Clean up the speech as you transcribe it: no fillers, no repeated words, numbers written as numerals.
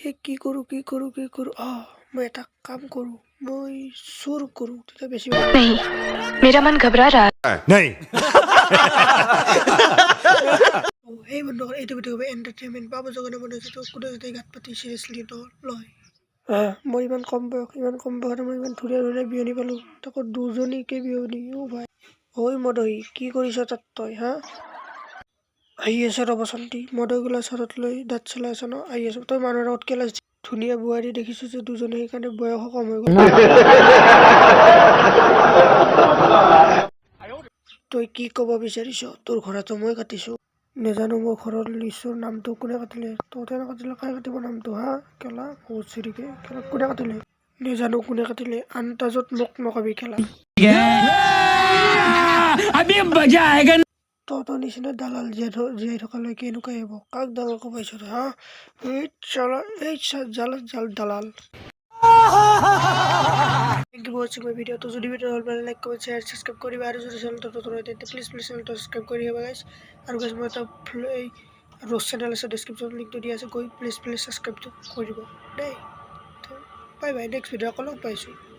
এই কি কৰোঁ মই এটা কাম কৰোঁ মই চুৰ কৰোঁ তেতিয়া বেছি ভাল नहीं मेरा मन घबरा रहा नहीं এই বন্ধুসকল এইটো ভিডিঅ' হ'ব এণ্টাৰটেইনমেণ্ট পাব জগনে বনাইছে তো কোনো যদি গাত পাতি চিৰিয়াছলি নলয় মই ইমান কম বয়সতে মই ইমান ধুনীয়া বিয়নী পালোঁ তাকো দুজনীকে বিয়নী ভাই ঐ মদহী কি কৰিছ তাত তই হা আহি আছে ৰ বসন্তী মদৈ গোলা চাৰত লৈ দাঁত চলাই আছ ন আহি আছো তই মানুহৰ আগত কেলা ধুনীয়া বোৱাৰী দেখিছো যে দুজনে সেইকাৰণে বয়স কম হৈ গ'ল তই কি ক'ব বিচাৰিছ তোৰ ঘৰতো মই কাটিছো নেজানো মোৰ ঘৰৰ লিচুৰ নামটো কোনে কাটিলে তহঁতে নাকাটিলে কাই কাটিব নামটো হা কেলা বহুত চিৰিকে কেলা কোনে কাটিলে নেজানো কোনে কাটিলে আন্তাজত মোক নকবি খেলা তহঁতৰ নিচিনা দালাল জীয়াই থকালৈকে এনেকুৱাই হ'ব কাক দালাল কবাইছ হা দালাল Thank you for watching my video. যদি ভিডিও ভাল লাগে লাইক কমেন্ট শেয়ার সাবস্ক্রাইব কৰিবা আৰু যদি চেনেলটো নতুন হয় তেন্তে প্লিজ চেনেলটো সাবস্ক্ৰাইব কৰি দিবা গাইস আৰু গাইস মই এটা ৰ'জ চেনেল আছে ডেসক্ৰিপচন লিংকটো দিয়া আছে গৈ প্লিজ সাবস্ক্ৰাইব কৰি দিব দেই বাই বাই নেক্সট ভিডিও আকৌ লগ পাইছোঁ